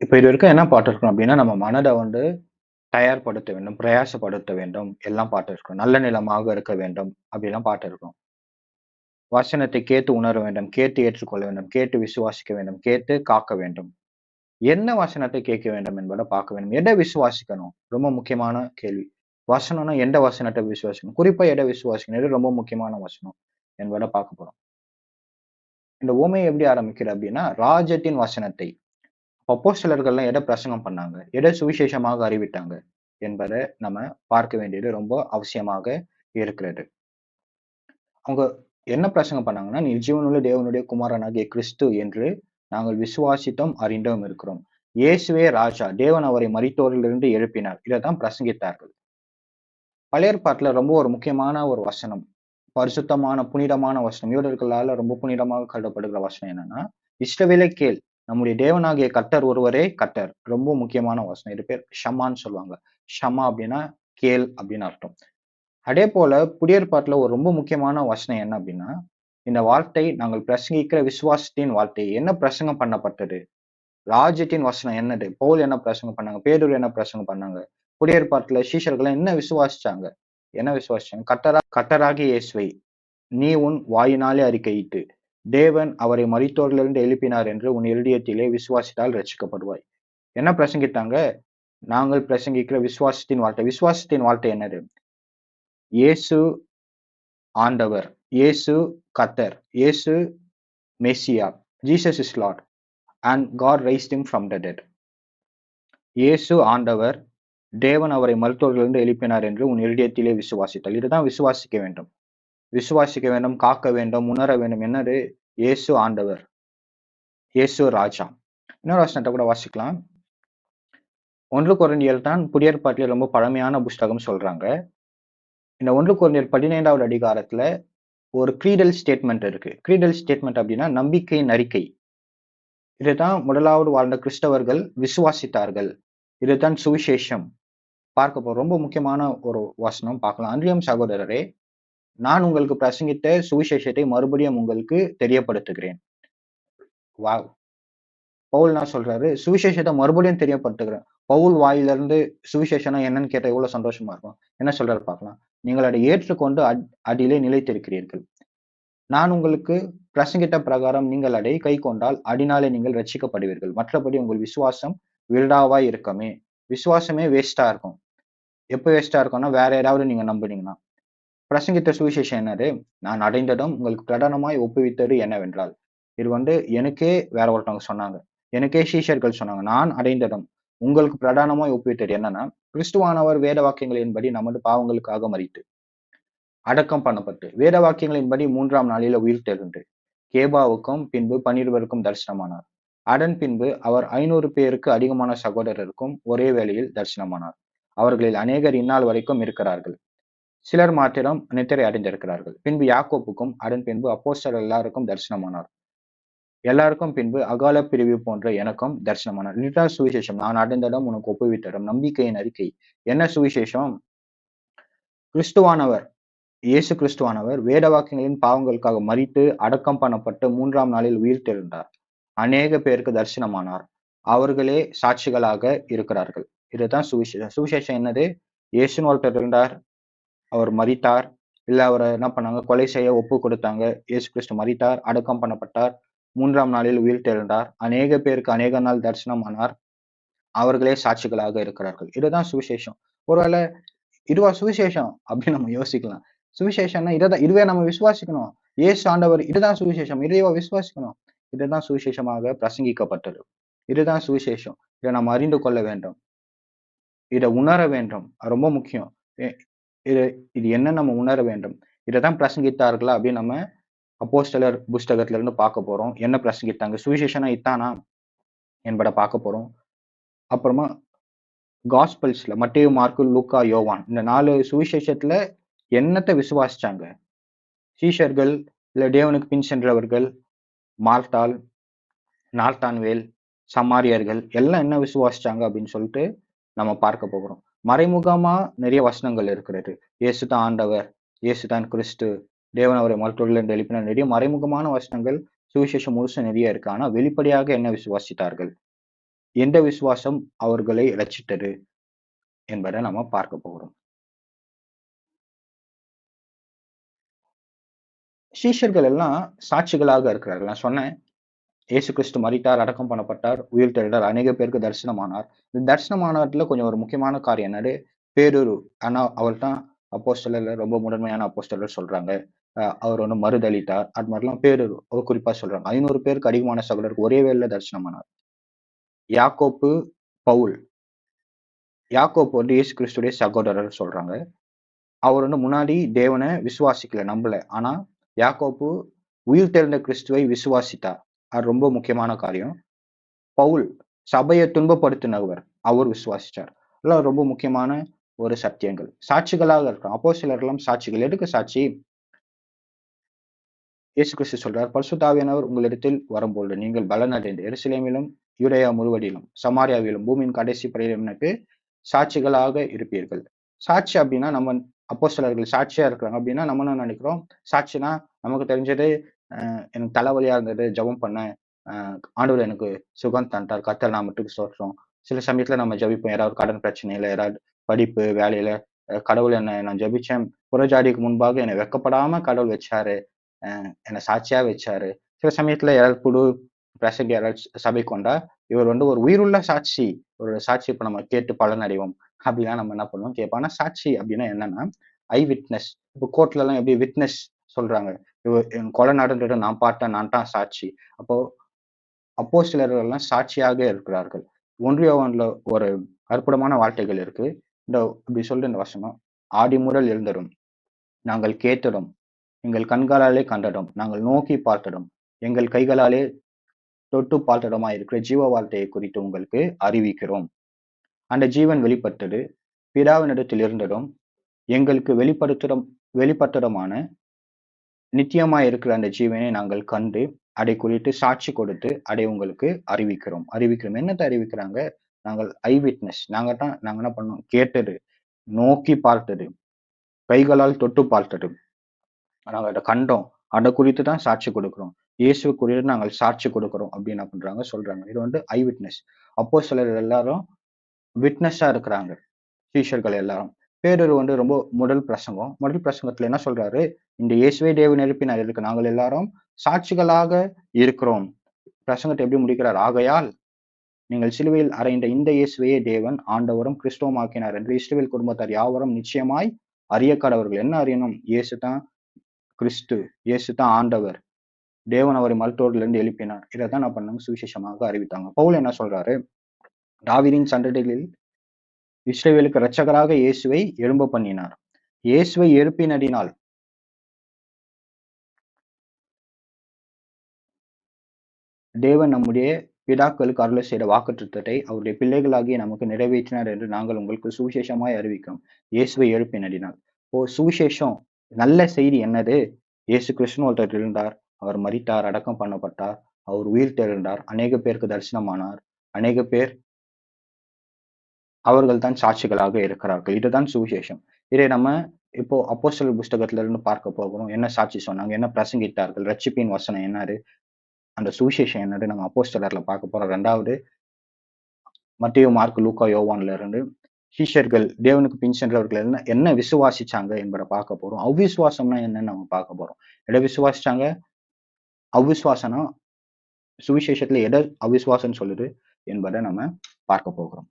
இப்ப இதுவரைக்கும் என்ன பார்த்திருக்கிறோம் அப்டின்னா, நம்ம மனத வந்து தயார்படுத்த வேண்டும், பிரயாசப்படுத்த வேண்டும், எல்லாம் பார்த்திருக்கிறோம். நல்ல நிலமாக இருக்க வேண்டும் அப்டிலாம் பார்த்திருக்கிறோம். வசனத்தை கேட்டு உணர வேண்டும், கேட்டு ஏற்றுக்கொள்ள வேண்டும், கேட்டு விசுவாசிக்க வேண்டும், கேட்டு காக்க வேண்டும். என்ன வசனத்தை கேட்க வேண்டும் என்பத பார்க்க வேண்டும். எத விசுவாசிக்கணும்? ரொம்ப முக்கியமான கேள்வி. வசனம்னா எந்த வசனத்த விசுவாசிக்கணும்? குறிப்பா எத விசுவாசிக்கணும்? இது ரொம்ப முக்கியமான வசனம் என்பத பார்க்க போறோம். இந்த உவமை எப்படி ஆரம்பிக்குது அப்டின்னா, ராஜ்யத்தின் வசனத்தை அப்போஸ்தலர்கள்லாம் எத பிரசங்கம் பண்ணாங்க? எத சுவிசேஷமாக அறிவித்தாங்க? என்பத நம்ம பார்க்க வேண்டியது ரொம்ப அவசியமாக இருக்கிறது. அவங்க என்ன பிரசங்கம் பண்ணாங்கன்னா, "நீர் ஜீவனுள்ள தேவனுடைய குமாரனாகிய கிறிஸ்து என்று நாங்கள் விசுவாசித்தோம், அறிந்தும் இருக்கிறோம். இயேசுவே ராஜா. தேவன் அவரை மரித்தோரிலிருந்து எழுப்பினார்." இதத்தான் பிரசங்கித்தார்கள். பழைய ஏற்பாட்டுல ரொம்ப ஒரு முக்கியமான ஒரு வசனம். பரிசுத்தமான, புனிதமான வசனம். யூதர்களால ரொம்ப புனிதமாக கருதப்படுகிற வசனம் என்னன்னா, "இஸ்ரவேலே கேள், நம்முடைய தேவனாகிய கர்த்தர் ஒருவரே கர்த்தர்." ரொம்ப முக்கியமான வசனம். இது பேர் ஷம்மான்னு சொல்லுவாங்க. ஷம்மா அப்படின்னா கேள் அப்படின்னு அர்த்தம். அதே போல புதிய ஏற்பாட்டுல ஒரு ரொம்ப முக்கியமான வசனம் என்ன அப்படின்னா, இந்த வார்த்தை நாங்கள் பிரசங்கிக்கிற விசுவாசத்தின் வார்த்தை. என்ன பிரசங்கம் பண்ணப்பட்டது? ராஜ்யத்தின் வசனம் என்னது? பவுல் என்ன பிரசங்கம் பண்ணாங்க? பேதுரு என்ன பிரசங்கம் பண்ணாங்க? புதிய ஏற்பாட்டுல சீஷர்கள் என்ன விசுவாசிச்சாங்க? என்ன விசுவாசிச்சாங்க? கர்த்தராகிய இயேசுவை நீ உன் வாயினாலே அறிக்கையிட்டு, தேவன் அவரை மரித்தோரிலிருந்து எழுப்பினார் என்று உன் இருதயத்திலே விசுவாசித்தால் ரட்சிக்கப்படுவாய். என்ன பிரசங்கித்தாங்க? நாங்கள் பிரசங்கிக்கிற விசுவாசத்தின் வார்த்தை. விசுவாசத்தின் வார்த்தை என்னது? இயேசு ஆண்டவர். இயேசு கர்த்தர். இயேசு messiah. Jesus is lord and god raised him from the dead. இயேசு ஆண்டவர். தேவன் அவரை மரித்தோரிலிருந்து எழுப்பினார் என்று உன் இருதயத்திலே விசுவாசித்தல். இதுதான் விசுவாசிக்க வேண்டும். விசுவாசிக்க வேண்டும், காக்க வேண்டும், உணர வேண்டும். என்னது? இயேசு ஆண்டவர். இயேசு ராஜா. இன்னொரு வசனத்த கூட வாசிக்கலாம். 1 கொரிந்தியர் தான் புதிய ஏற்பாட்டிலே ரொம்ப பழமையான புஸ்தகம் சொல்றாங்க. இந்த 1 கொரிந்தியர் 15வது அதிகாரத்துல ஒரு க்ரீடல் ஸ்டேட்மெண்ட் இருக்கு. க்ரீடல் ஸ்டேட்மெண்ட் அப்படின்னா நம்பிக்கையின் அறிக்கை. இதுதான் முதலாவது வாழ்ந்த கிறிஸ்தவர்கள் விசுவாசித்தார்கள். இதுதான் சுவிசேஷம். பார்க்க போறோம். ரொம்ப முக்கியமான ஒரு வசனம் பார்க்கலாம். "அன்றியும் சகோதரரே, நான் உங்களுக்கு பிரசங்கித்த சுவிசேஷத்தை மறுபடியும் உங்களுக்கு தெரியப்படுத்துகிறேன்." வாவ்! பவுல் என்ன சொல்றாரு? சுவிசேஷத்த மறுபடியும் தெரியப்படுத்துகிறேன். பவுல் வாயிலிருந்து சுவிசேஷம்னா என்னன்னு கேட்டா எவ்வளவு சந்தோஷமா இருக்கும். என்ன சொல்றாரு பார்க்கலாம். "நீங்கள் அதை ஏற்றுக்கொண்டு அதிலே நிலைத்திருக்கிறீர்கள். நான் உங்களுக்கு பிரசங்கித்த பிரகாரம் நீங்கள் அதை கைக்கொண்டால் அதினாலே நீங்கள் ரட்சிக்கப்படுவீர்கள். மற்றபடி உங்கள் விசுவாசம் விருதாவாய் இருக்குமே." விசுவாசமே வேஸ்ட்டா இருக்கும். எப்ப வேஸ்ட்டா இருக்கும்னா, வேற யாராவது நீங்க நம்புனீங்கன்னா. பிரசங்கித்த சுவிசேஷம் என்னது? "நான் அடைந்ததும் உங்களுக்கு பிரதானமாய் ஒப்புவித்தது என்னவென்றால்." இது வந்து எனக்கே வேற ஒருத்தவங்க சொன்னாங்க. எனக்கே சீஷர்கள் சொன்னாங்க. "நான் அடைந்ததும் உங்களுக்கு பிரதானமாய் ஒப்புவித்தது என்னன்னா, கிறிஸ்துவானவர் வேத வாக்கியங்களின்படி நமது பாவங்களுக்காக மரித்து, அடக்கம் பண்ணப்பட்டு, வேத வாக்கியங்களின்படி 3ஆம் நாளிலே உயிர்த்தெழுந்து, கேபாவுக்கும் பின்பு 12 தரிசனமானார். அதன் பின்பு அவர் 500 பேருக்கு அதிகமான சகோதரருக்கும் ஒரே வேளையில் தரிசனமானார். அவர்களில் அநேகர் இந்நாள் வரைக்கும் இருக்கிறார்கள். சிலர் மாத்திரம் நித்திரை அடைந்திருக்கிறார்கள். பின்பு யாக்கோப்புக்கும், அதன் பின்பு அப்போஸ்தலர் எல்லாருக்கும் தரிசனமானார். எல்லாருக்கும் பின்பு அகால பிரிவு போன்ற எனக்கும் தரிசனமானார்." இதுதான் சுவிசேஷம். நான் அடைந்ததும் உனக்கு ஒப்புவித்ததும் நம்பிக்கையின் அறிக்கை. என்ன சுவிசேஷம்? கிறிஸ்துவானவர், இயேசு கிறிஸ்துவானவர் வேத வாக்கியங்களின் பாவங்களுக்காக மரித்து, அடக்கம் பண்ணப்பட்டு 3ஆம் நாளில் உயிர்த்தெழுந்தார். அநேக பேருக்கு தரிசனமானார். அவர்களே சாட்சிகளாக இருக்கிறார்கள். இதுதான் சுவிசேஷம். சுவிசேஷம் என்னது? இயேசுன்னு ஒருத்தர் இருந்தார். அவர் மரித்தார். இல்ல அவர என்ன பண்ணாங்க? கொலை செய்ய ஒப்பு கொடுத்தாங்க. இயேசு கிறிஸ்து மரித்தார், அடக்கம் பண்ணப்பட்டார். 3ஆம் நாளில் உயிர்த்தெழுந்தார். அநேக பேருக்கு அநேக நாள் தரிசனமானார். அவர்களே சாட்சிகளாக இருக்கிறார்கள். இதுதான் சுவிசேஷம். ஒருவேள இதுவா சுவிசேஷம்? அப்படின்னு நம்ம யோசிக்கலாம். சுவிசேஷம்னா இததான். இதுவே நம்ம விசுவாசிக்கணும். இயேசு ஆண்டவர் இதுதான் சுவிசேஷம். இதையோ விசுவாசிக்கணும். இதுதான் சுவிசேஷமாக பிரசங்கிக்கப்பட்டது. இதுதான் சுவிசேஷம். இத நாம் அறிந்து கொள்ள வேண்டும். இத உணர வேண்டும். அது ரொம்ப முக்கியம். எ இது இது என்னன்னு நம்ம உணர வேண்டும். இததான் பிரசங்கித்தார்களா அப்படின்னு நம்ம அப்போஸ்தலர் புஸ்தகத்துல இருந்து பார்க்க போறோம். என்ன பிரசங்கித்தாங்க? சுவிசேஷம்னா இதானா என்பத பார்க்க போறோம். அப்புறமா காஸ்பெல்ஸ்ல மத்தேயு, மார்க்கு, லூக்கா, யோவான் இந்த 4 சுவிசேஷத்துல என்னத்த விசுவாசிச்சாங்க? சீஷர்கள், இல்ல தேவனுக்கு பின் சென்றவர்கள், மார்த்தாள், நார்த்தான்வேல், சமாரியர்கள் எல்லாம் என்ன விசுவாசிச்சாங்க அப்படின்னு சொல்லிட்டு நம்ம பார்க்க போகிறோம். மறைமுகமா நிறைய வசனங்கள் இருக்கிறது. இயேசு தான் ஆண்டவர், இயேசு தான் கிறிஸ்து, தேவன் அவரை மருத்துவரிலிருந்து எழுப்பினார். நிறைய மறைமுகமான வசனங்கள் சுவிசேஷம் முழுசும் நிறைய இருக்கு. ஆனா வெளிப்படையாக என்ன விசுவாசித்தார்கள்? எந்த விசுவாசம் அவர்களை ரட்சித்தது என்பதை நம்ம பார்க்க போகிறோம். சீஷர்கள் எல்லாம் சாட்சிகளாக இருக்கிறார்கள். நான் சொன்னேன், இயேசு கிறிஸ்து மரித்தார், அடக்கம் பண்ணப்பட்டார், உயிர் தெழுந்தார், அநேக பேருக்கு தரிசனமானார். இந்த தரிசனமானதுல கொஞ்சம் ஒரு முக்கியமான காரியம் என்னது? பேதுரு. ஆனா அவர் தான் அப்போஸ்தலர்ல ரொம்ப முதன்மையான அப்போஸ்தலர் சொல்றாங்க. அவர் வந்து மறுதலித்தார். அது மாதிரிலாம் பேதுரு குறிப்பா சொல்றாங்க. 500 பேருக்கு அதிகமான சகோதரருக்கு ஒரே வேளையில தரிசனமானார். யாக்கோப்பு, பவுல். யாக்கோப்பு வந்து இயேசு கிறிஸ்துவுடைய சகோதரர் சொல்றாங்க. அவர் வந்து முன்னாடி தேவனை விசுவாசிக்கல, நம்பல. ஆனா யாக்கோப்பு உயிர்த்தெழுந்த கிறிஸ்துவை விசுவாசித்தார். அது ரொம்ப முக்கியமான காரியம். பவுல் சபையை துன்பப்படுத்தினவர். அவர் விசுவாசிச்சார். இதெல்லாம் ரொம்ப முக்கியமான ஒரு சத்தியங்கள். சாட்சிகளாக இருக்கலாம். அப்போஸ்தலர்களும் சாட்சிகள். எதுக்கு சாட்சி? இயேசு கிறிஸ்து சொல்றார், பரிசுத்த ஆவியானவர் உங்களிடத்தில் வரும்பொழுது நீங்கள் பலனடைந்து எருசலேமிலும், யூதேயா முழுவதிலும், சமாரியாவிலும், பூமியின் கடைசி பரியந்தம் எனக்கு சாட்சிகளாக இருப்பீர்கள். சாட்சி அப்படின்னா நம்ம அப்போஸ்தலர்கள் சாட்சியா இருக்கிறாங்க அப்படின்னா நம்ம என்ன நினைக்கிறோம்? சாட்சினா நமக்கு தெரிஞ்சது எனக்கு தலைவலியா இருந்தது, ஜெபம் பண்ணேன். ஆண்டவர் எனக்கு சுகம் தந்தார். கர்த்தர் நாமத்துக்கு ஸ்தோத்திரம். சில சமயத்துல நம்ம ஜெபிப்போம். யாராவது கடன் பிரச்சனையில, யாராவது படிப்பு, வேலையில கடவுள் நான் ஜெபிச்சேன். புறஜாதிக்கு முன்பாக என்னை வெட்கப்படாம கடவுள் வச்சாரு. என்னை சாட்சியா வச்சாரு. சில சமயத்துல யாராவது பிரசங்கி யாராவது சபைக்கு வந்தா, இவர் வந்து ஒரு உயிருள்ள சாட்சி. ஒரு சாட்சி இப்ப நம்ம கேட்டு பலன் அடைவோம். அப்படிலாம் நம்ம என்ன பண்ணுவோம் கேட்போம். ஆனா சாட்சி அப்படின்னா என்னன்னா, ஐ விட்னஸ். இப்போ கோர்ட்ல எல்லாம் எப்படி விட்னஸ் சொல்றாங்க. கொலை நடந்தது நான் பார்த்தேன், நான் தான் சாட்சி. அப்போ அப்போஸ்தலர்கள் எல்லாம் சாட்சியாக இருக்கிறார்கள். 1 யோவான்ல ஒரு அற்புதமான வார்த்தைகள் இருக்கு. இப்படி சொல்லுது இந்த வசனம். ஆதி முதல் எழுந்ததும், நாங்கள் கேட்டதும், எங்கள் கண்களாலே கண்டதும், நாங்கள் நோக்கி பார்த்ததும், எங்கள் கைகளாலே தொட்டு பார்த்ததுமாய் இருக்கிற ஜீவ வார்த்தையை குறித்து உங்களுக்கு அறிவிக்கிறோம். அந்த ஜீவன் வெளிப்பட்டது, பிதாவினிடத்தில் இருந்ததும், எங்களுக்கு வெளிப்பட்டதுமான நித்தியமாய் இருக்கிற அந்த ஜீவனை நாங்கள் கண்டு, அதை குறித்து சாட்சி கொடுத்து, அதை உங்களுக்கு அறிவிக்கிறோம். அறிவிக்கிறோம். என்னத்த அறிவிக்கிறாங்க? நாங்கள் ஐ விட்னஸ். நாங்க என்ன பண்ணோம்? கேட்டது, நோக்கி பார்த்தது, கைகளால் தொட்டு பார்த்தது. நாங்க அத கண்டோம். அத குறித்து தான் சாட்சி கொடுக்கிறோம். இயேசுவ குறித்து நாங்கள் சாட்சி கொடுக்கிறோம் அப்படின்னு என்ன பண்றாங்க? சொல்றாங்க. இது வந்து ஐ விட்னஸ். அப்போஸ்தலர்கள் எல்லாரும் விட்னஸா இருக்கிறாங்க. சீஷர்கள் எல்லாரும். பேதுரு வந்து ரொம்ப முதல் பிரசங்கம். முதல் பிரசங்கத்துல என்ன சொல்றாரு? இந்த இயேசுவை தேவன் எழுப்பினார். இதுக்கு நாங்கள் எல்லாரும் சாட்சிகளாக இருக்கிறோம். பிரசங்கத்தை எப்படி முடிக்கிறார்? ஆகையால் நீங்கள் சிலுவையில் அறைந்த இந்த இயேசுவையே தேவன் ஆண்டவரும் கிறிஸ்துவும் ஆக்கினார் என்று இஸ்ரவேல் குடும்பத்தார் யாவரும் நிச்சயமாய் அறிய கடவர்கள். என்ன அறியணும்? இயேசு தான் கிறிஸ்து. இயேசு தான் ஆண்டவர். தேவன் அவரை மருத்துவரிலிருந்து எழுப்பினார். இதைத்தான் நான் பண்ணாங்க சுவிசேஷமாக அறிவித்தாங்க. பவுல் என்ன சொல்றாரு? தாவீதின் சந்ததிகளில் இஸ்ரவேலுக்கு இரட்சகராக இயேசுவை எழும்ப பண்ணினார். இயேசுவை எழுப்பினதினால் தேவன் நம்முடைய பிதாக்களுக்கு அருளை செய்த வாக்குத்தத்தத்தை அவருடைய பிள்ளைகளாகிய நமக்கு நிறைவேற்றினார் என்று நாங்கள் உங்களுக்கு சுவிசேஷமாய் அறிவிக்கிறோம். இயேசுவை எழுப்பினதினால். சுவிசேஷம் நல்ல செய்தி என்னது? இயேசு கிறிஸ்துன்னு ஒருத்தர் இருந்தார். அவர் மரித்தார், அடக்கம் பண்ணப்பட்டார். அவர் உயிர் தெழுந்தார். அநேக பேருக்கு தரிசனமானார். அநேக பேர் அவர்கள் தான் சாட்சிகளாக இருக்கிறார்கள். இதுதான் சுவிசேஷம். இதை நம்ம இப்போ அப்போஸ்தலர் புஸ்தகத்துல இருந்து பார்க்க போகிறோம். என்ன சாட்சி சொன்னாங்க? என்ன பிரசங்கித்தார்கள்? ரட்சிப்பின் வசனம் என்னது? அந்த சுவிசேஷம் என்னது? நம்ம அப்போஸ்தலர்ல பார்க்க போறோம். 2வது மத்தேயு, மார்க், லூக்கா, யோவான்ல இருந்து சீஷர்கள் தேவனுக்கு பின் சென்றவர்கள் என்ன என்ன விசுவாசிச்சாங்க என்பதை பார்க்க போறோம். அவ்விசுவாசம்னா என்னன்னு நம்ம பார்க்க போறோம். எதை விசுவாசிச்சாங்க? அவ்விசுவாசம்னா சுவிசேஷத்துல எதை அவிசுவாசம்னு சொல்லுது என்பதை நம்ம பார்க்க போகிறோம்.